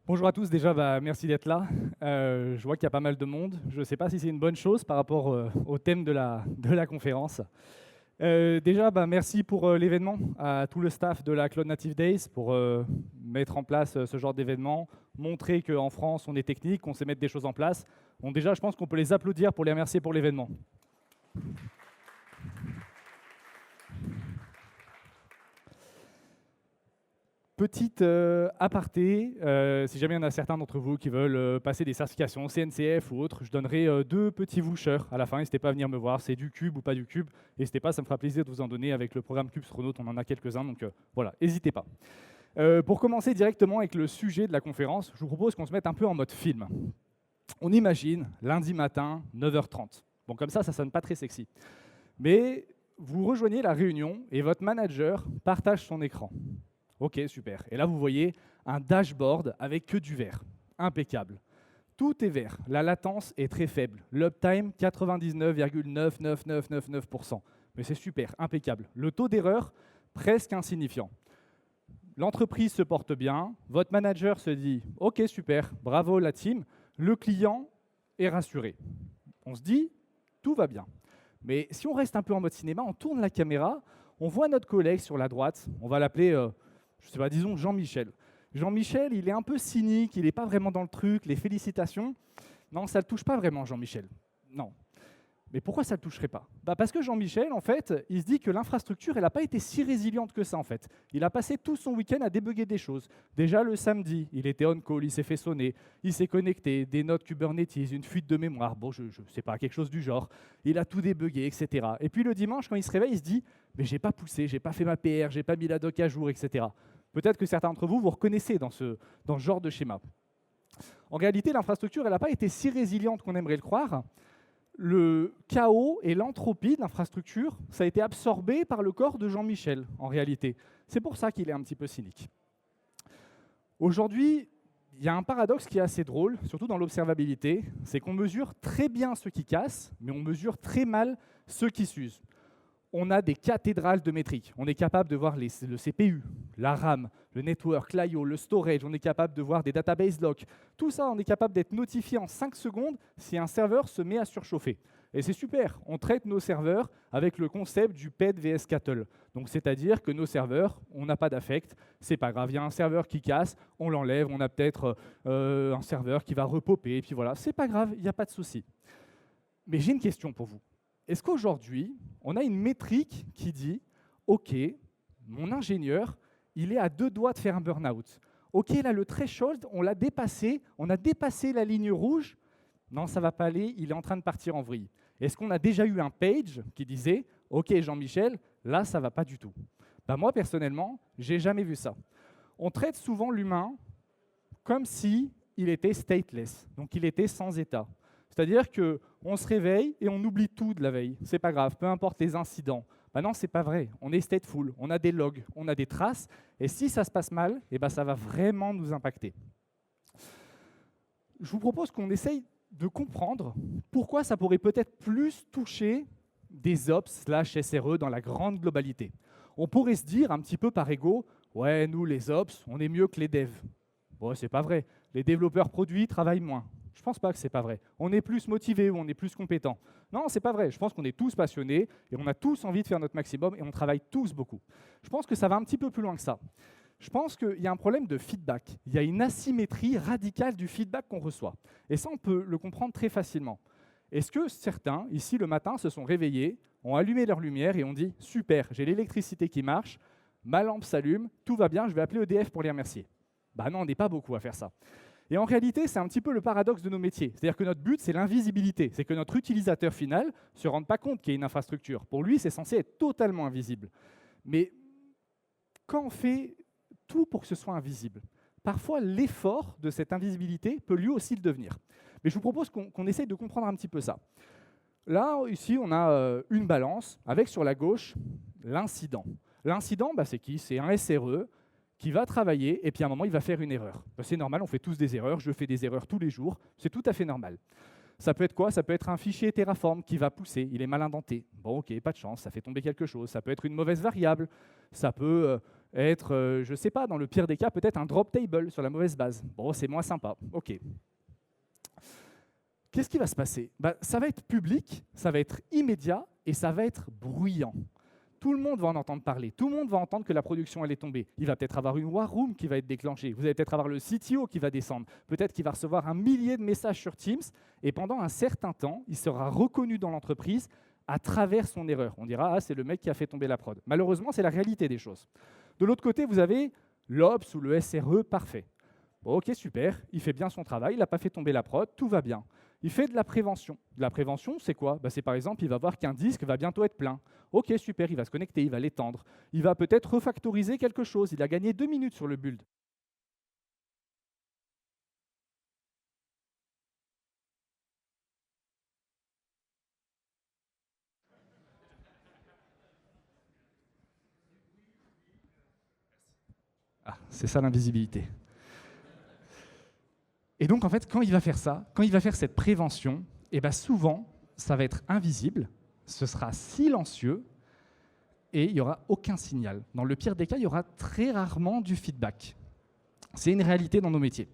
Bonjour à tous, déjà merci d'être là. Je vois qu'il y a pas mal de monde. Je ne sais pas si c'est une bonne chose par rapport au thème de la conférence. Déjà, merci pour l'événement, à tout le staff de la Cloud Native Days pour mettre en place ce genre d'événement, montrer qu'en France on est technique, qu'on sait mettre des choses en place. Donc déjà, je pense qu'on peut les applaudir pour les remercier pour l'événement. Petite aparté, si jamais il y en a certains d'entre vous qui veulent passer des certifications CNCF ou autres, je donnerai 2 petits vouchers à la fin. N'hésitez pas à venir me voir, c'est du cube ou pas du cube. N'hésitez pas, ça me fera plaisir de vous en donner avec le programme Cubestronaut, on en a quelques-uns, donc voilà, n'hésitez pas. Pour commencer directement avec le sujet de la conférence, je vous propose qu'on se mette un peu en mode film. On imagine lundi matin, 9h30. Bon, comme ça sonne pas très sexy. Mais vous rejoignez la réunion et votre manager partage son écran. Ok, super. Et là, vous voyez un dashboard avec que du vert. Impeccable. Tout est vert. La latence est très faible. L'uptime, 99,99999%. Mais c'est super, impeccable. Le taux d'erreur, presque insignifiant. L'entreprise se porte bien. Votre manager se dit « Ok, super, bravo la team ». Le client est rassuré. On se dit « Tout va bien ». Mais si on reste un peu en mode cinéma, on tourne la caméra, on voit notre collègue sur la droite, on va l'appeler, je sais pas, disons Jean-Michel. Jean-Michel, il est un peu cynique, il n'est pas vraiment dans le truc, les félicitations. Non, ça ne le touche pas vraiment, Jean-Michel. Non. Mais pourquoi ça ne le toucherait pas? Parce que Jean-Michel, en fait, il se dit que l'infrastructure, elle n'a pas été si résiliente que ça, en fait. Il a passé tout son week-end à débugger des choses. Déjà, le samedi, il était on-call, il s'est fait sonner, il s'est connecté, des notes Kubernetes, une fuite de mémoire, bon, je ne sais pas, quelque chose du genre. Il a tout débugué, etc. Et puis le dimanche, quand il se réveille, il se dit « mais j'ai pas poussé, j'ai pas fait ma PR, j'ai pas mis la doc à jour, etc. » Peut-être que certains d'entre vous, vous reconnaissez dans ce genre de schéma. En réalité, l'infrastructure, elle n'a pas été si résiliente qu'on aimerait le croire. Le chaos et l'entropie de l'infrastructure, ça a été absorbé par le corps de Jean-Michel, en réalité. C'est pour ça qu'il est un petit peu cynique. Aujourd'hui, il y a un paradoxe qui est assez drôle, surtout dans l'observabilité, c'est qu'on mesure très bien ce qui casse, mais on mesure très mal ceux qui s'usent. On a des cathédrales de métriques. On est capable de voir le CPU, la RAM, le network, l'IO, le storage. On est capable de voir des database locks. Tout ça, on est capable d'être notifié en 5 secondes si un serveur se met à surchauffer. Et c'est super. On traite nos serveurs avec le concept du PED vs Cattle. Donc, c'est-à-dire que nos serveurs, on n'a pas d'affect. C'est pas grave. Il y a un serveur qui casse, on l'enlève. On a peut-être un serveur qui va repoper. Et puis voilà, c'est pas grave, il n'y a pas de souci. Mais j'ai une question pour vous. Est-ce qu'aujourd'hui, on a une métrique qui dit « Ok, mon ingénieur, il est à 2 doigts de faire un burn-out. Ok, là, le threshold, on l'a dépassé, on a dépassé la ligne rouge. Non, ça ne va pas aller, il est en train de partir en vrille. » Est-ce qu'on a déjà eu un page qui disait « Ok, Jean-Michel, là, ça ne va pas du tout. » Moi, personnellement, je n'ai jamais vu ça. On traite souvent l'humain comme s'il était stateless, donc il était sans état. C'est-à-dire qu'on se réveille et on oublie tout de la veille. C'est pas grave, peu importe les incidents. Non, c'est pas vrai. On est stateful, on a des logs, on a des traces. Et si ça se passe mal, ça va vraiment nous impacter. Je vous propose qu'on essaye de comprendre pourquoi ça pourrait peut-être plus toucher des ops/SRE dans la grande globalité. On pourrait se dire un petit peu par ego, ouais, nous les ops, on est mieux que les devs. Bon, c'est pas vrai. Les développeurs produits travaillent moins. Je ne pense pas que c'est pas vrai. On est plus motivé ou on est plus compétent. Non, c'est pas vrai. Je pense qu'on est tous passionnés et on a tous envie de faire notre maximum et on travaille tous beaucoup. Je pense que ça va un petit peu plus loin que ça. Je pense qu'il y a un problème de feedback. Il y a une asymétrie radicale du feedback qu'on reçoit. Et ça, on peut le comprendre très facilement. Est-ce que certains, ici, le matin, se sont réveillés, ont allumé leur lumière et ont dit « Super, j'ai l'électricité qui marche, ma lampe s'allume, tout va bien, je vais appeler EDF pour les remercier. » Non, on n'est pas beaucoup à faire ça. Et en réalité, c'est un petit peu le paradoxe de nos métiers. C'est-à-dire que notre but, c'est l'invisibilité. C'est que notre utilisateur final ne se rende pas compte qu'il y a une infrastructure. Pour lui, c'est censé être totalement invisible. Mais quand on fait tout pour que ce soit invisible, parfois l'effort de cette invisibilité peut lui aussi le devenir. Mais je vous propose qu'on essaye de comprendre un petit peu ça. Là, ici, on a une balance avec sur la gauche l'incident. L'incident, c'est qui? C'est un SRE qui va travailler et puis à un moment, il va faire une erreur. C'est normal, on fait tous des erreurs, je fais des erreurs tous les jours, c'est tout à fait normal. Ça peut être quoi? Ça peut être un fichier Terraform qui va pousser, il est mal indenté. Bon, ok, pas de chance, ça fait tomber quelque chose. Ça peut être une mauvaise variable, ça peut être, je ne sais pas, dans le pire des cas, peut-être un drop table sur la mauvaise base. Bon, c'est moins sympa, ok. Qu'est-ce qui va se passer? Ça va être public, ça va être immédiat et ça va être bruyant. Tout le monde va en entendre parler, tout le monde va entendre que la production elle est tombée. Il va peut-être avoir une war room qui va être déclenchée, vous allez peut-être avoir le CTO qui va descendre, peut-être qu'il va recevoir 1 millier de messages sur Teams et pendant un certain temps, il sera reconnu dans l'entreprise à travers son erreur. On dira « Ah, c'est le mec qui a fait tomber la prod ». Malheureusement, c'est la réalité des choses. De l'autre côté, vous avez l'Ops ou le SRE parfait. Bon, ok, super, il fait bien son travail, il n'a pas fait tomber la prod, tout va bien. Il fait de la prévention. De la prévention, c'est quoi? C'est par exemple, il va voir qu'un disque va bientôt être plein. Ok, super, il va se connecter, il va l'étendre. Il va peut-être refactoriser quelque chose. Il a gagné 2 minutes sur le build. Ah, c'est ça l'invisibilité. Et donc, en fait, quand il va faire ça, quand il va faire cette prévention, souvent, ça va être invisible, ce sera silencieux, et il n'y aura aucun signal. Dans le pire des cas, il y aura très rarement du feedback. C'est une réalité dans nos métiers.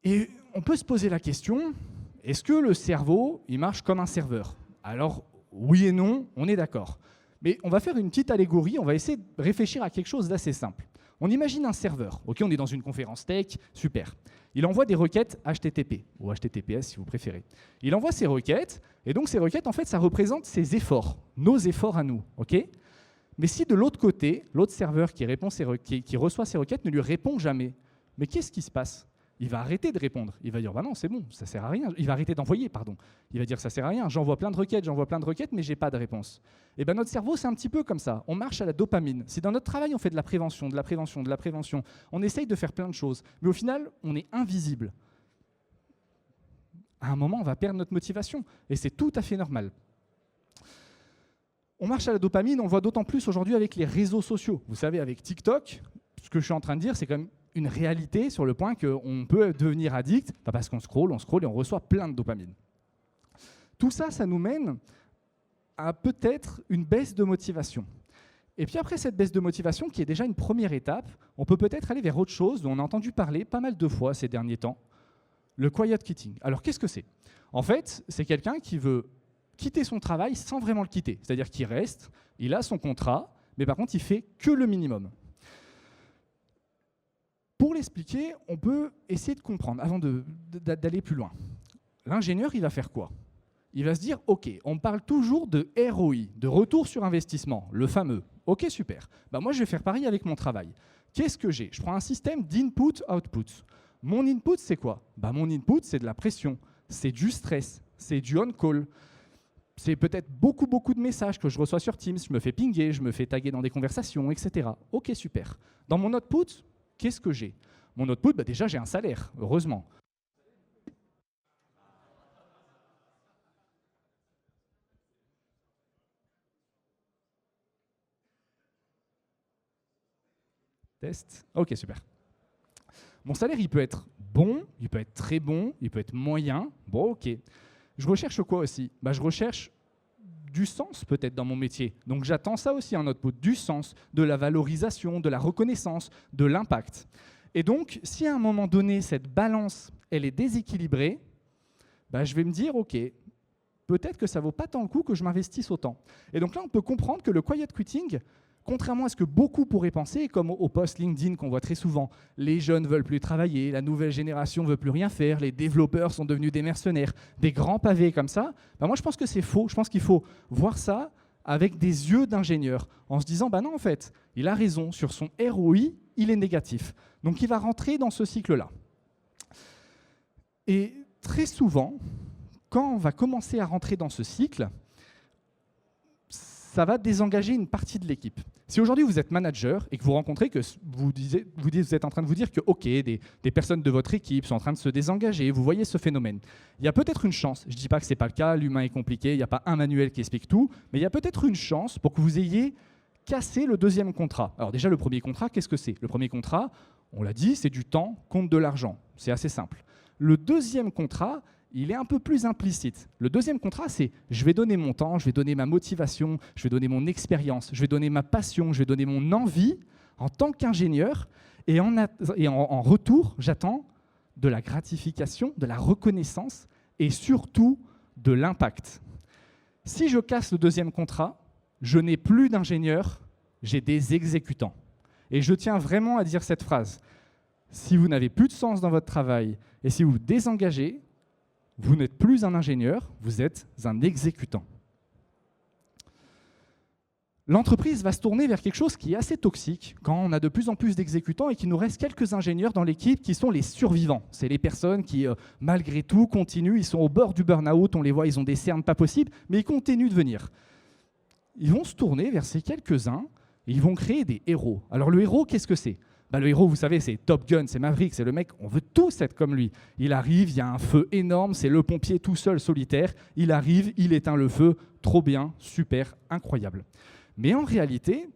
Et on peut se poser la question, est-ce que le cerveau, il marche comme un serveur? Alors, oui et non, on est d'accord. Mais on va faire une petite allégorie, on va essayer de réfléchir à quelque chose d'assez simple. On imagine un serveur, ok, on est dans une conférence tech, super. Il envoie des requêtes HTTP, ou HTTPS si vous préférez. Il envoie ces requêtes, et donc ces requêtes, en fait, ça représente ses efforts, nos efforts à nous, ok? Mais si de l'autre côté, l'autre serveur qui reçoit ces requêtes ne lui répond jamais, mais qu'est-ce qui se passe? Il va arrêter de répondre. Il va dire bah non, c'est bon, ça sert à rien. Il va arrêter d'envoyer, pardon. Il va dire ça sert à rien. J'envoie plein de requêtes, mais j'ai pas de réponse. Et notre cerveau, c'est un petit peu comme ça. On marche à la dopamine. Si dans notre travail, on fait de la prévention, on essaye de faire plein de choses, mais au final, on est invisible. À un moment, on va perdre notre motivation, et c'est tout à fait normal. On marche à la dopamine, on le voit d'autant plus aujourd'hui avec les réseaux sociaux. Vous savez, avec TikTok, ce que je suis en train de dire, c'est quand même une réalité sur le point qu'on peut devenir addict parce qu'on scrolle et on reçoit plein de dopamine. Tout ça, ça nous mène à peut-être une baisse de motivation. Et puis après cette baisse de motivation, qui est déjà une première étape, on peut peut-être aller vers autre chose dont on a entendu parler pas mal de fois ces derniers temps, le quiet quitting. Alors qu'est-ce que c'est? En fait, c'est quelqu'un qui veut quitter son travail sans vraiment le quitter. C'est-à-dire qu'il reste, il a son contrat, mais par contre, il fait que le minimum. Pour l'expliquer, on peut essayer de comprendre, avant d'aller plus loin. L'ingénieur, il va faire quoi? Il va se dire, OK, on parle toujours de ROI, de retour sur investissement, le fameux. OK, super. Moi, je vais faire pareil avec mon travail. Qu'est-ce que j'ai? Je prends un système d'input-output. Mon input, c'est quoi? Mon input, c'est de la pression, c'est du stress, c'est du on-call. C'est peut-être beaucoup de messages que je reçois sur Teams, je me fais pinguer, je me fais taguer dans des conversations, etc. OK, super. Dans mon output, qu'est-ce que j'ai? Mon output, déjà, j'ai un salaire, heureusement. Test. OK, super. Mon salaire, il peut être bon, il peut être très bon, il peut être moyen. Bon, OK. Je recherche quoi aussi? Je recherche du sens peut-être dans mon métier. Donc j'attends ça aussi en output, du sens, de la valorisation, de la reconnaissance, de l'impact. Et donc, si à un moment donné, cette balance, elle est déséquilibrée, je vais me dire, OK, peut-être que ça ne vaut pas tant le coup que je m'investisse autant. Et donc là, on peut comprendre que le quiet quitting, contrairement à ce que beaucoup pourraient penser, comme au post LinkedIn qu'on voit très souvent, les jeunes ne veulent plus travailler, la nouvelle génération ne veut plus rien faire, les développeurs sont devenus des mercenaires, des grands pavés comme ça, moi je pense que c'est faux. Je pense qu'il faut voir ça avec des yeux d'ingénieur, en se disant, non, en fait, il a raison, sur son ROI, il est négatif. Donc il va rentrer dans ce cycle-là. Et très souvent, quand on va commencer à rentrer dans ce cycle, ça va désengager une partie de l'équipe. Si aujourd'hui vous êtes manager et que vous rencontrez que vous êtes en train de vous dire que ok, des personnes de votre équipe sont en train de se désengager, vous voyez ce phénomène. Il y a peut-être une chance, je ne dis pas que ce n'est pas le cas, l'humain est compliqué, il n'y a pas un manuel qui explique tout, mais il y a peut-être une chance pour que vous ayez cassé le deuxième contrat. Alors déjà, le premier contrat, qu'est-ce que c'est? Le premier contrat, on l'a dit, c'est du temps contre de l'argent. C'est assez simple. Le deuxième contrat, il est un peu plus implicite. Le deuxième contrat, c'est je vais donner mon temps, je vais donner ma motivation, je vais donner mon expérience, je vais donner ma passion, je vais donner mon envie en tant qu'ingénieur, et en retour, j'attends de la gratification, de la reconnaissance et surtout de l'impact. Si je casse le deuxième contrat, je n'ai plus d'ingénieurs, j'ai des exécutants. Et je tiens vraiment à dire cette phrase. Si vous n'avez plus de sens dans votre travail et si vous vous désengagez, vous n'êtes plus un ingénieur, vous êtes un exécutant. L'entreprise va se tourner vers quelque chose qui est assez toxique quand on a de plus en plus d'exécutants et qu'il nous reste quelques ingénieurs dans l'équipe qui sont les survivants. C'est les personnes qui, malgré tout, continuent, ils sont au bord du burn-out, on les voit, ils ont des cernes pas possibles, mais ils continuent de venir. Ils vont se tourner vers ces quelques-uns et ils vont créer des héros. Alors le héros, qu'est-ce que c'est ? Le héros, vous savez, c'est Top Gun, c'est Maverick, c'est le mec, on veut tous être comme lui. Il arrive, il y a un feu énorme, c'est le pompier tout seul, solitaire. Il arrive, il éteint le feu, trop bien, super, incroyable. Mais en réalité,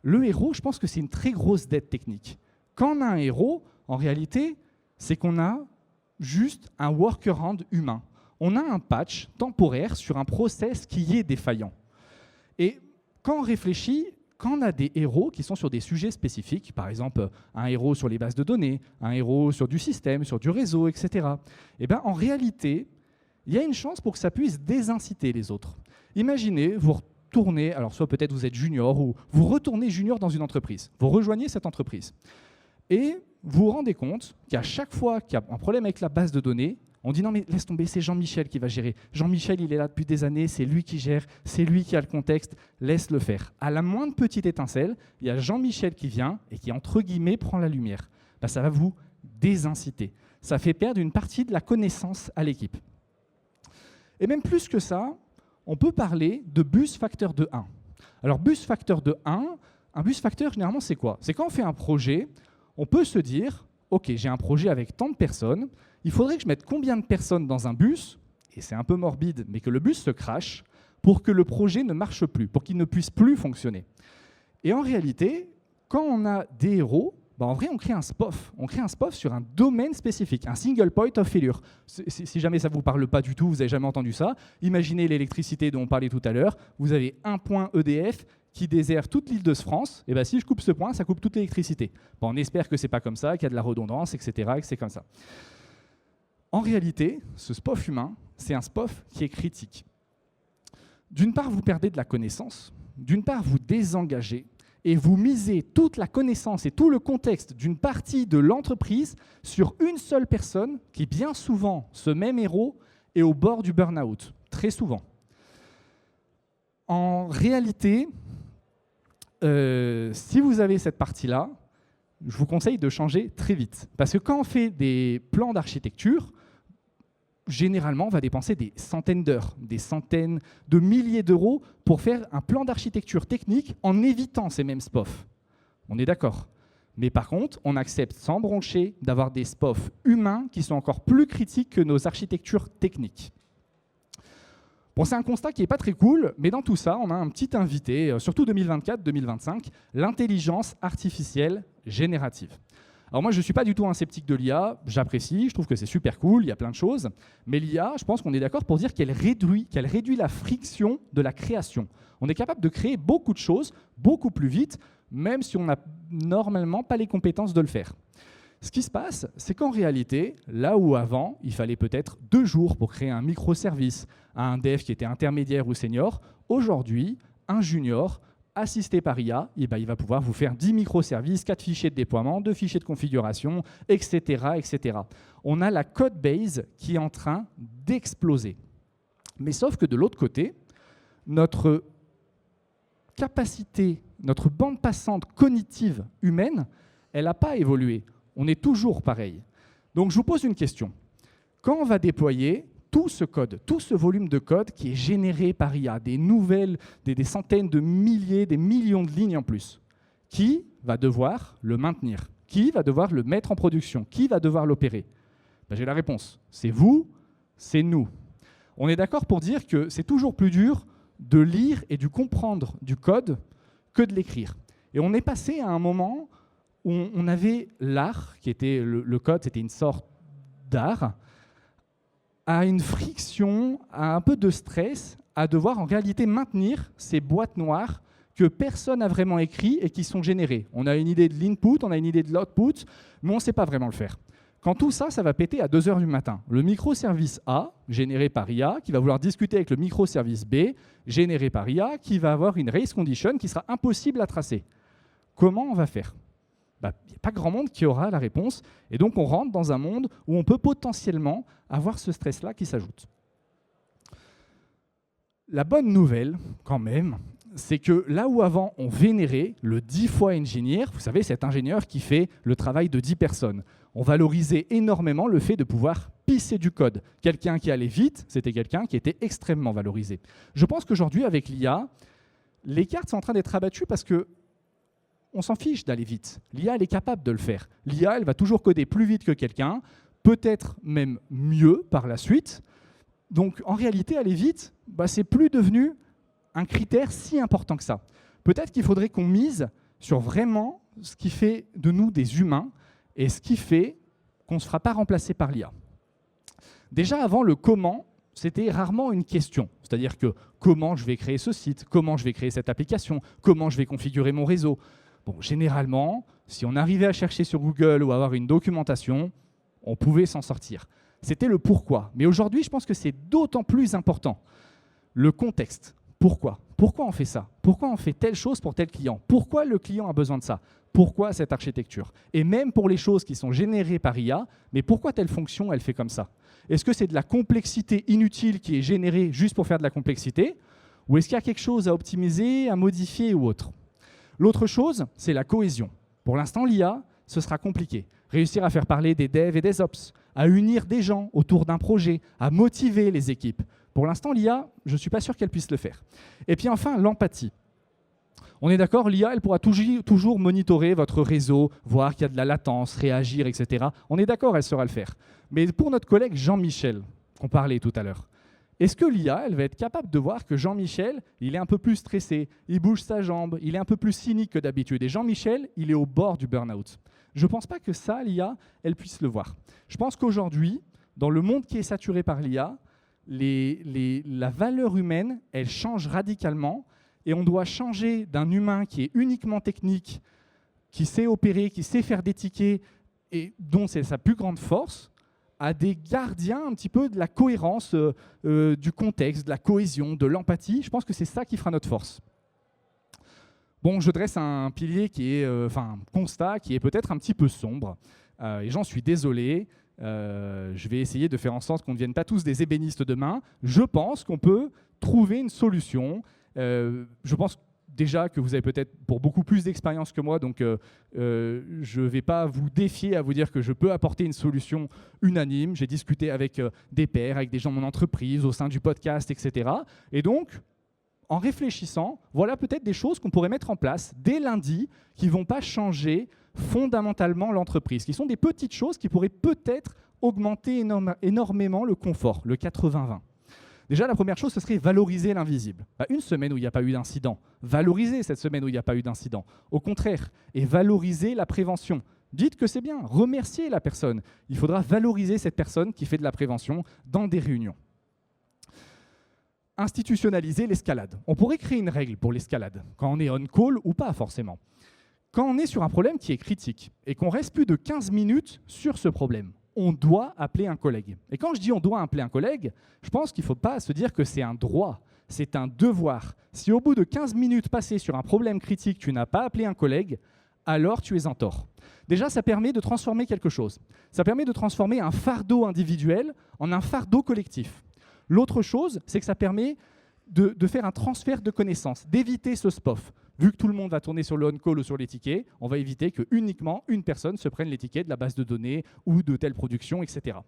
le héros, je pense que c'est une très grosse dette technique. Quand on a un héros, en réalité, c'est qu'on a juste un workaround humain. On a un patch temporaire sur un process qui est défaillant. Et quand on réfléchit, quand on a des héros qui sont sur des sujets spécifiques, par exemple un héros sur les bases de données, un héros sur du système, sur du réseau, etc., eh bien, en réalité, il y a une chance pour que ça puisse désinciter les autres. Imaginez, vous retournez, alors soit peut-être vous êtes junior, ou vous retournez junior dans une entreprise, vous rejoignez cette entreprise, et vous vous rendez compte qu'à chaque fois qu'il y a un problème avec la base de données, on dit non mais laisse tomber, c'est Jean-Michel qui va gérer. Jean-Michel, il est là depuis des années, c'est lui qui gère, c'est lui qui a le contexte, laisse-le faire. À la moindre petite étincelle, il y a Jean-Michel qui vient et qui, entre guillemets, prend la lumière. Ben, ça va vous désinciter. Ça fait perdre une partie de la connaissance à l'équipe. Et même plus que ça, on peut parler de bus facteur de 1. Alors bus facteur de 1, un bus facteur, généralement, c'est quoi ? C'est quand on fait un projet, on peut se dire, ok, j'ai un projet avec tant de personnes, il faudrait que je mette combien de personnes dans un bus, et c'est un peu morbide, mais que le bus se crache, pour que le projet ne marche plus, pour qu'il ne puisse plus fonctionner. Et en réalité, quand on a des héros, en vrai, on crée un SPOF. On crée un SPOF sur un domaine spécifique, un single point of failure. Si jamais ça ne vous parle pas du tout, vous n'avez jamais entendu ça, imaginez l'électricité dont on parlait tout à l'heure, vous avez un point EDF qui dessert toute l'île de France, et si je coupe ce point, ça coupe toute l'électricité. On espère que ce n'est pas comme ça, qu'il y a de la redondance, etc., et que c'est comme ça. En réalité, ce SPOF humain, c'est un SPOF qui est critique. D'une part, vous perdez de la connaissance, d'une part, vous désengagez, et vous misez toute la connaissance et tout le contexte d'une partie de l'entreprise sur une seule personne qui, bien souvent, ce même héros, est au bord du burn-out, très souvent. En réalité, si vous avez cette partie-là, je vous conseille de changer très vite. Parce que quand on fait des plans d'architecture, généralement, on va dépenser des centaines d'heures, des centaines de milliers d'euros pour faire un plan d'architecture technique en évitant ces mêmes SPOF. On est d'accord. Mais par contre, on accepte sans broncher d'avoir des SPOF humains qui sont encore plus critiques que nos architectures techniques. Bon, c'est un constat qui n'est pas très cool, mais dans tout ça, on a un petit invité, surtout 2024-2025, l'intelligence artificielle générative. Alors moi, je ne suis pas du tout un sceptique de l'IA, j'apprécie, je trouve que c'est super cool, il y a plein de choses, mais l'IA, je pense qu'on est d'accord pour dire qu'elle réduit la friction de la création. On est capable de créer beaucoup de choses, beaucoup plus vite, même si on n'a normalement pas les compétences de le faire. Ce qui se passe, c'est qu'en réalité, là où avant, il fallait peut-être 2 jours pour créer un microservice à un dev qui était intermédiaire ou senior, aujourd'hui, un junior assisté par IA, il va pouvoir vous faire 10 microservices, 4 fichiers de déploiement, 2 fichiers de configuration, etc., etc. On a la code base qui est en train d'exploser. Mais sauf que de l'autre côté, notre capacité, notre bande passante cognitive humaine, elle n'a pas évolué. On est toujours pareil. Donc je vous pose une question. Quand on va déployer tout ce code, tout ce volume de code qui est généré par IA, des nouvelles, des centaines de milliers, des millions de lignes en plus, qui va devoir le maintenir? Qui va devoir le mettre en production? Qui va devoir l'opérer? J'ai la réponse. C'est vous, c'est nous. On est d'accord pour dire que c'est toujours plus dur de lire et de comprendre du code que de l'écrire. Et on est passé à un moment où on avait l'art, qui était le code, c'était une sorte d'art, à une friction, à un peu de stress, à devoir en réalité maintenir ces boîtes noires que personne n'a vraiment écrit et qui sont générées. On a une idée de l'input, on a une idée de l'output, mais on ne sait pas vraiment le faire. Quand tout ça, ça va péter à 2 heures du matin. Le microservice A, généré par IA, qui va vouloir discuter avec le microservice B, généré par IA, qui va avoir une race condition qui sera impossible à tracer. Comment on va faire ? Il n'y a pas grand monde qui aura la réponse, et donc on rentre dans un monde où on peut potentiellement avoir ce stress-là qui s'ajoute. La bonne nouvelle, quand même, c'est que là où avant on vénérait le 10 fois ingénieur, vous savez, cet ingénieur qui fait le travail de 10 personnes, on valorisait énormément le fait de pouvoir pisser du code. Quelqu'un qui allait vite, c'était quelqu'un qui était extrêmement valorisé. Je pense qu'aujourd'hui, avec l'IA, les cartes sont en train d'être abattues parce que on s'en fiche d'aller vite. L'IA, elle est capable de le faire. L'IA, elle va toujours coder plus vite que quelqu'un, peut-être même mieux par la suite. Donc, en réalité, aller vite, c'est plus devenu un critère si important que ça. Peut-être qu'il faudrait qu'on mise sur vraiment ce qui fait de nous des humains et ce qui fait qu'on ne se fera pas remplacer par l'IA. Déjà, avant, le comment, c'était rarement une question. C'est-à-dire que comment je vais créer ce site, comment je vais créer cette application, comment je vais configurer mon réseau. Bon, généralement, si on arrivait à chercher sur Google ou à avoir une documentation, on pouvait s'en sortir. C'était le pourquoi. Mais aujourd'hui, je pense que c'est d'autant plus important. Le contexte. Pourquoi ? Pourquoi on fait ça ? Pourquoi on fait telle chose pour tel client ? Pourquoi le client a besoin de ça ? Pourquoi cette architecture ? Et même pour les choses qui sont générées par IA, mais pourquoi telle fonction, elle fait comme ça ? Est-ce que c'est de la complexité inutile qui est générée juste pour faire de la complexité ? Ou est-ce qu'il y a quelque chose à optimiser, à modifier ou autre ? L'autre chose, c'est la cohésion. Pour l'instant, l'IA, ce sera compliqué. Réussir à faire parler des devs et des ops, à unir des gens autour d'un projet, à motiver les équipes. Pour l'instant, l'IA, je ne suis pas sûr qu'elle puisse le faire. Et puis enfin, l'empathie. On est d'accord, l'IA, elle pourra toujours monitorer votre réseau, voir qu'il y a de la latence, réagir, etc. On est d'accord, elle saura le faire. Mais pour notre collègue Jean-Michel, qu'on parlait tout à l'heure, est-ce que l'IA, elle va être capable de voir que Jean-Michel, il est un peu plus stressé, il bouge sa jambe, il est un peu plus cynique que d'habitude, et Jean-Michel, il est au bord du burn-out. Je ne pense pas que ça, l'IA, elle puisse le voir. Je pense qu'aujourd'hui, dans le monde qui est saturé par l'IA, la valeur humaine, elle change radicalement, et on doit changer d'un humain qui est uniquement technique, qui sait opérer, qui sait faire des tickets, et dont c'est sa plus grande force, à des gardiens un petit peu de la cohérence du contexte, de la cohésion, de l'empathie. Je pense que c'est ça qui fera notre force. Bon, je dresse un pilier qui est, un constat qui est peut-être un petit peu sombre, et j'en suis désolé. Je vais essayer de faire en sorte qu'on ne devienne pas tous des ébénistes demain. Je pense qu'on peut trouver une solution. Je pense déjà que vous avez peut-être pour beaucoup plus d'expérience que moi, donc je ne vais pas vous défier à vous dire que je peux apporter une solution unanime. J'ai discuté avec des pairs, avec des gens de mon entreprise, au sein du podcast, etc. Et donc, en réfléchissant, voilà peut-être des choses qu'on pourrait mettre en place dès lundi qui ne vont pas changer fondamentalement l'entreprise, qui sont des petites choses qui pourraient peut-être augmenter énormément le confort, le 80-20. Déjà, la première chose, ce serait valoriser l'invisible. Une semaine où il n'y a pas eu d'incident, valoriser cette semaine où il n'y a pas eu d'incident. Au contraire, et valoriser la prévention. Dites que c'est bien, remerciez la personne. Il faudra valoriser cette personne qui fait de la prévention dans des réunions. Institutionnaliser l'escalade. On pourrait créer une règle pour l'escalade, quand on est on-call ou pas forcément. Quand on est sur un problème qui est critique et qu'on reste plus de 15 minutes sur ce problème, on doit appeler un collègue. Et quand je dis on doit appeler un collègue, je pense qu'il ne faut pas se dire que c'est un droit, c'est un devoir. Si au bout de 15 minutes passées sur un problème critique, tu n'as pas appelé un collègue, alors tu es en tort. Déjà, ça permet de transformer quelque chose. Ça permet de transformer un fardeau individuel en un fardeau collectif. L'autre chose, c'est que ça permet de faire un transfert de connaissances, d'éviter ce SPOF. Vu que tout le monde va tourner sur le on-call ou sur les tickets, on va éviter que uniquement une personne se prenne les tickets de la base de données ou de telle production, etc.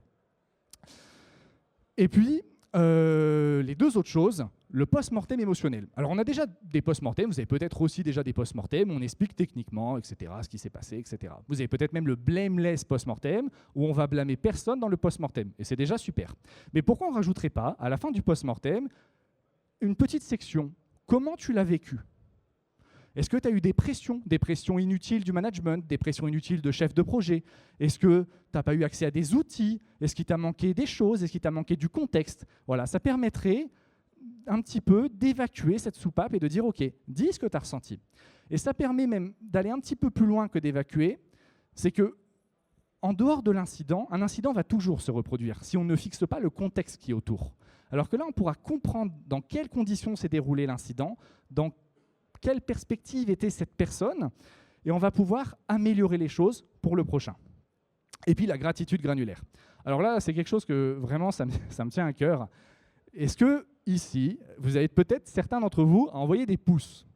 Et puis, les deux autres choses, le post-mortem émotionnel. Alors, on a déjà des post-mortem, vous avez peut-être aussi déjà des post-mortem, on explique techniquement, etc., ce qui s'est passé, etc. Vous avez peut-être même le blameless post-mortem, où on va blâmer personne dans le post-mortem, et c'est déjà super. Mais pourquoi on ne rajouterait pas, à la fin du post-mortem, une petite section, comment tu l'as vécu ? Est-ce que tu as eu des pressions inutiles du management, des pressions inutiles de chef de projet? Est-ce que tu n'as pas eu accès à des outils? Est-ce qu'il t'a manqué des choses? Est-ce qu'il t'a manqué du contexte? Voilà, ça permettrait un petit peu d'évacuer cette soupape et de dire « Ok, dis ce que tu as ressenti ». Et ça permet même d'aller un petit peu plus loin que d'évacuer, c'est que en dehors de l'incident, un incident va toujours se reproduire si on ne fixe pas le contexte qui est autour. Alors que là, on pourra comprendre dans quelles conditions s'est déroulé l'incident, dans quelle perspective était cette personne, et on va pouvoir améliorer les choses pour le prochain. Et puis la gratitude granulaire. Alors là, c'est quelque chose que vraiment, ça me tient à cœur. Est-ce que ici, vous avez peut-être certains d'entre vous à envoyer des pouces?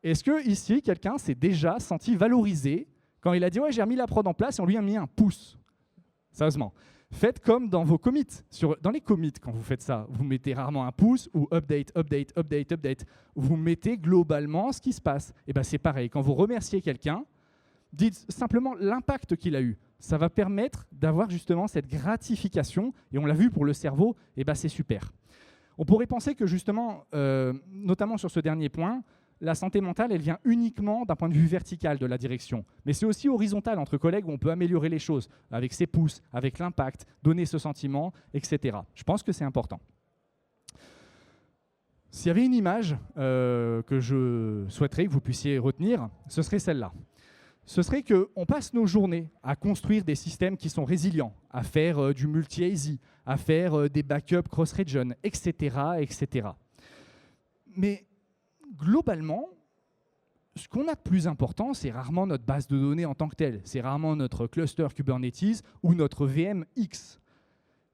Est-ce que ici, quelqu'un s'est déjà senti valorisé quand il a dit « Ouais, j'ai remis la prod en place » et on lui a mis un pouce? Sérieusement. Faites comme dans vos commits. Dans les commits, quand vous faites ça, vous mettez rarement un pouce ou update, update, update, update. Vous mettez globalement ce qui se passe. Et bien c'est pareil, quand vous remerciez quelqu'un, dites simplement l'impact qu'il a eu. Ça va permettre d'avoir justement cette gratification. Et on l'a vu pour le cerveau, et ben c'est super. On pourrait penser que justement, notamment sur ce dernier point, la santé mentale, elle vient uniquement d'un point de vue vertical de la direction. Mais c'est aussi horizontal entre collègues où on peut améliorer les choses avec ses pouces, avec l'impact, donner ce sentiment, etc. Je pense que c'est important. S'il y avait une image que je souhaiterais que vous puissiez retenir, ce serait celle-là. Ce serait qu'on passe nos journées à construire des systèmes qui sont résilients, à faire du multi-ASI, à faire des backups cross-region, etc., etc. Mais globalement, ce qu'on a de plus important, c'est rarement notre base de données en tant que telle. C'est rarement notre cluster Kubernetes ou notre VM X.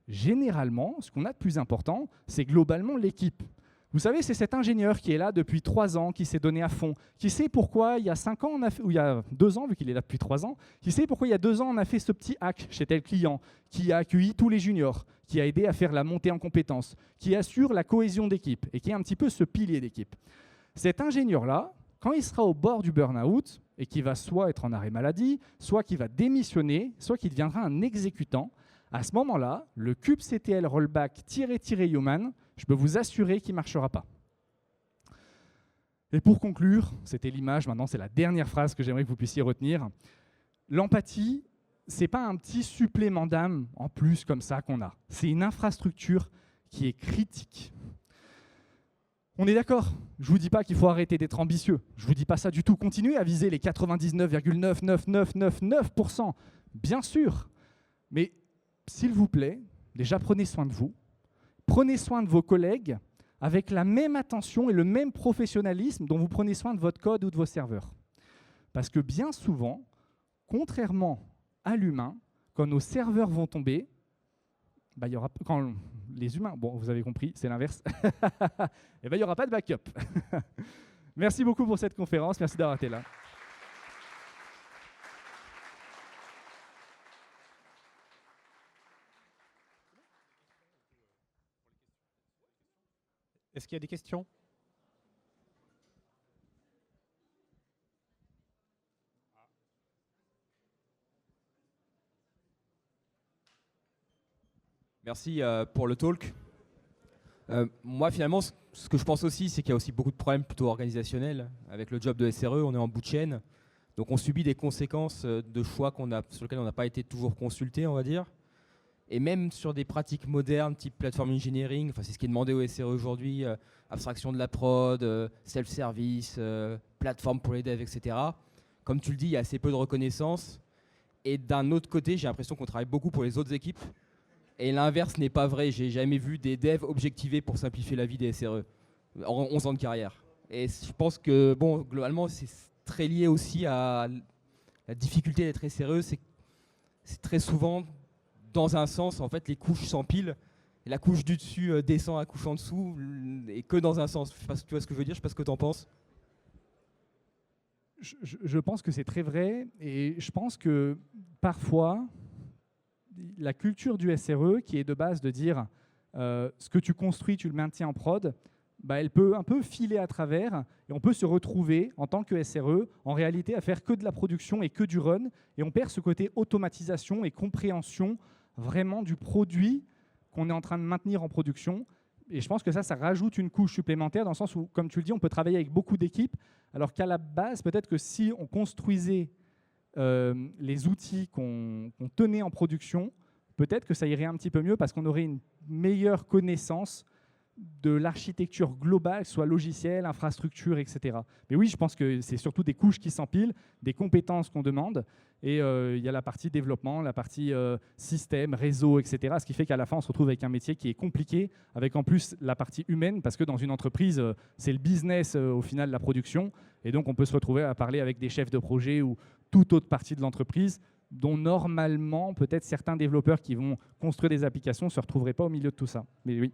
Généralement, ce qu'on a de plus important, c'est globalement l'équipe. Vous savez, c'est cet ingénieur qui est là depuis 3 ans, qui s'est donné à fond, qui sait pourquoi il y a 5 ans, ou il y a 2 ans, vu qu'il est là depuis 3 ans, qui sait pourquoi il y a 2 ans, on a fait ce petit hack chez tel client, qui a accueilli tous les juniors, qui a aidé à faire la montée en compétences, qui assure la cohésion d'équipe et qui est un petit peu ce pilier d'équipe. Cet ingénieur-là, quand il sera au bord du burn-out et qu'il va soit être en arrêt maladie, soit qu'il va démissionner, soit qu'il deviendra un exécutant, à ce moment-là, le kubectl rollback --human, je peux vous assurer qu'il ne marchera pas. Et pour conclure, c'était l'image, maintenant c'est la dernière phrase que j'aimerais que vous puissiez retenir. L'empathie, ce n'est pas un petit supplément d'âme en plus comme ça qu'on a. C'est une infrastructure qui est critique. On est d'accord, je ne vous dis pas qu'il faut arrêter d'être ambitieux, je ne vous dis pas ça du tout. Continuez à viser les 99,99999%, bien sûr. Mais s'il vous plaît, déjà prenez soin de vous, prenez soin de vos collègues avec la même attention et le même professionnalisme dont vous prenez soin de votre code ou de vos serveurs. Parce que bien souvent, contrairement à l'humain, quand nos serveurs vont tomber, il y aura, quand les humains, bon, vous avez compris, c'est l'inverse, et il n'y aura pas de backup. Merci beaucoup pour cette conférence, merci d'avoir été là. Est-ce qu'il y a des questions? Merci pour le talk. Moi, finalement, ce que je pense aussi, c'est qu'il y a aussi beaucoup de problèmes plutôt organisationnels. Avec le job de SRE, on est en bout de chaîne. Donc, on subit des conséquences de choix sur lesquels on n'a pas été toujours consulté, on va dire. Et même sur des pratiques modernes, type platform engineering, c'est ce qui est demandé au SRE aujourd'hui, abstraction de la prod, self-service, plateforme pour les devs, etc. Comme tu le dis, il y a assez peu de reconnaissance. Et d'un autre côté, j'ai l'impression qu'on travaille beaucoup pour les autres équipes. Et l'inverse n'est pas vrai. J'ai jamais vu des devs objectivés pour simplifier la vie des SRE en 11 ans de carrière. Et je pense que, bon, globalement, c'est très lié aussi à la difficulté d'être SRE. C'est très souvent, dans un sens, en fait, les couches s'empilent. Et la couche du dessus descend à la couche en dessous, et que dans un sens. Je sais pas si tu vois ce que je veux dire, je sais pas ce que tu en penses. Je pense que c'est très vrai. Et je pense que parfois, la culture du SRE, qui est de base de dire ce que tu construis, tu le maintiens en prod, elle peut un peu filer à travers et on peut se retrouver en tant que SRE en réalité à faire que de la production et que du run et on perd ce côté automatisation et compréhension vraiment du produit qu'on est en train de maintenir en production Et je pense que ça rajoute une couche supplémentaire dans le sens où, comme tu le dis, on peut travailler avec beaucoup d'équipes, alors qu'à la base, peut-être que si on construisait les outils qu'on tenait en production, peut-être que ça irait un petit peu mieux parce qu'on aurait une meilleure connaissance de l'architecture globale, soit logiciel, infrastructure, etc. Mais oui, je pense que c'est surtout des couches qui s'empilent, des compétences qu'on demande, et il y a la partie développement, la partie système, réseau, etc. Ce qui fait qu'à la fin, on se retrouve avec un métier qui est compliqué, avec en plus la partie humaine, parce que dans une entreprise, c'est le business au final, la production, et donc on peut se retrouver à parler avec des chefs de projet ou toute autre partie de l'entreprise, dont normalement, peut-être certains développeurs qui vont construire des applications ne se retrouveraient pas au milieu de tout ça. Mais oui.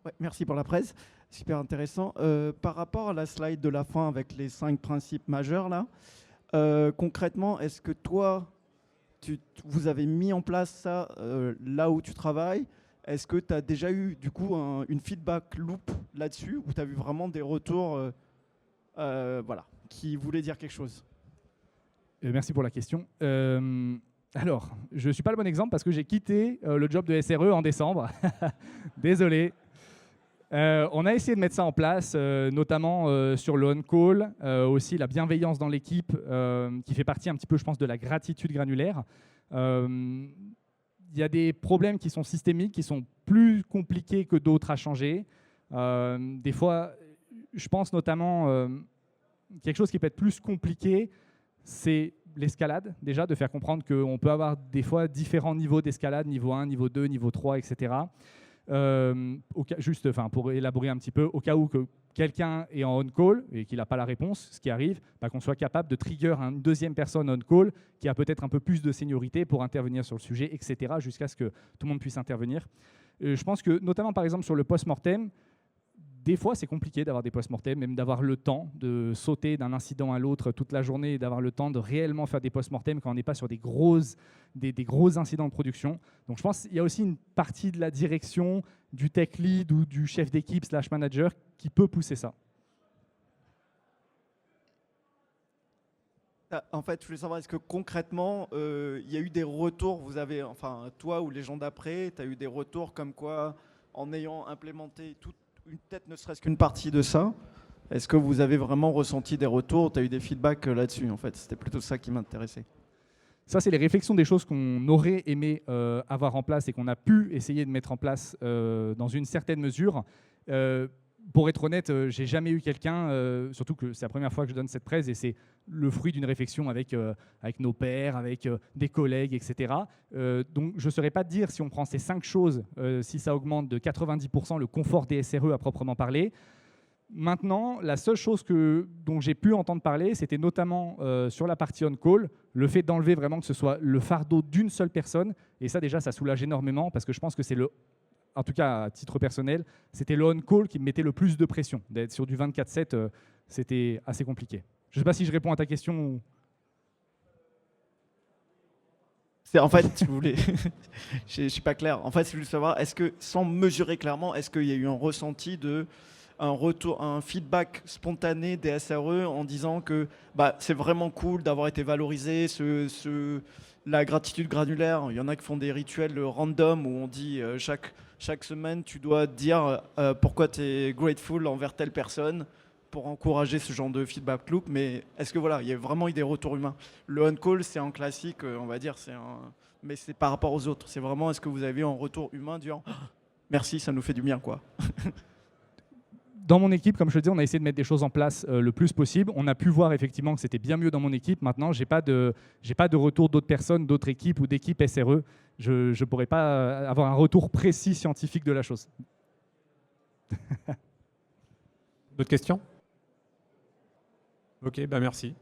Ouais, merci pour la presse, super intéressant. Par rapport à la slide de la fin avec les 5 principes majeurs, là, concrètement, est-ce que toi, vous avez mis en place ça là où tu travailles? Est-ce que tu as déjà eu du coup une feedback loop là-dessus, où tu as vu vraiment des retours voilà, qui voulaient dire quelque chose? Merci pour la question. Alors, je ne suis pas le bon exemple parce que j'ai quitté le job de SRE en décembre. Désolé. On a essayé de mettre ça en place, notamment sur le on-call, aussi la bienveillance dans l'équipe, qui fait partie un petit peu, je pense, de la gratitude granulaire. Il y a des problèmes qui sont systémiques, qui sont plus compliqués que d'autres à changer. Des fois, je pense notamment quelque chose qui peut être plus compliqué, c'est l'escalade, déjà, de faire comprendre qu'on peut avoir des fois différents niveaux d'escalade, niveau 1, niveau 2, niveau 3, etc. Juste pour élaborer un petit peu, au cas où que quelqu'un est en on-call et qu'il n'a pas la réponse, ce qui arrive, qu'on soit capable de trigger une deuxième personne on-call qui a peut-être un peu plus de seniorité pour intervenir sur le sujet, etc., jusqu'à ce que tout le monde puisse intervenir. Je pense que, notamment par exemple sur le post-mortem, des fois, c'est compliqué d'avoir des post-mortem, même d'avoir le temps de sauter d'un incident à l'autre toute la journée et d'avoir le temps de réellement faire des post-mortem quand on n'est pas sur des gros incidents de production. Donc je pense qu'il y a aussi une partie de la direction, du tech lead ou du chef d'équipe / manager qui peut pousser ça. En fait, je voulais savoir, est-ce que concrètement, il y a eu des retours, vous avez, enfin toi ou les gens d'après, tu as eu des retours comme quoi, en ayant implémenté peut-être ne serait-ce qu'une partie de ça, est-ce que vous avez vraiment ressenti des retours? Tu as eu des feedbacks là-dessus, en fait? C'était plutôt ça qui m'intéressait. Ça, c'est les réflexions des choses qu'on aurait aimé avoir en place et qu'on a pu essayer de mettre en place dans une certaine mesure. Pour être honnête, j'ai jamais eu quelqu'un, surtout que c'est la première fois que je donne cette presse et c'est le fruit d'une réflexion avec nos pairs, avec des collègues, etc. Donc je ne saurais pas dire si on prend ces 5 choses, si ça augmente de 90% le confort des SRE à proprement parler. Maintenant, la seule chose dont j'ai pu entendre parler, c'était notamment sur la partie on-call, le fait d'enlever vraiment que ce soit le fardeau d'une seule personne. Et ça, déjà, ça soulage énormément parce que je pense que c'est en tout cas à titre personnel, c'était le on-call qui me mettait le plus de pression. D'être sur du 24/7, c'était assez compliqué. Je ne sais pas si je réponds à ta question. Ou... En fait, je ne suis pas clair. En fait, je voulais savoir, est-ce que, sans mesurer clairement, est-ce qu'il y a eu un ressenti un feedback spontané des SRE en disant que c'est vraiment cool d'avoir été valorisé, la gratitude granulaire. Il y en a qui font des rituels random où on dit chaque semaine, tu dois dire pourquoi tu es grateful envers telle personne pour encourager ce genre de feedback loop. Mais est-ce que il y a vraiment eu des retours humains? Le on-call, c'est un classique, on va dire, mais c'est par rapport aux autres. C'est vraiment, est-ce que vous avez eu un retour humain disant merci, ça nous fait du bien, quoi. Dans mon équipe, comme je le disais, on a essayé de mettre des choses en place le plus possible. On a pu voir effectivement que c'était bien mieux dans mon équipe. Maintenant, je n'ai pas de retour d'autres personnes, d'autres équipes ou d'équipes SRE. Je ne pourrais pas avoir un retour précis scientifique de la chose. D'autres questions? Ok, merci.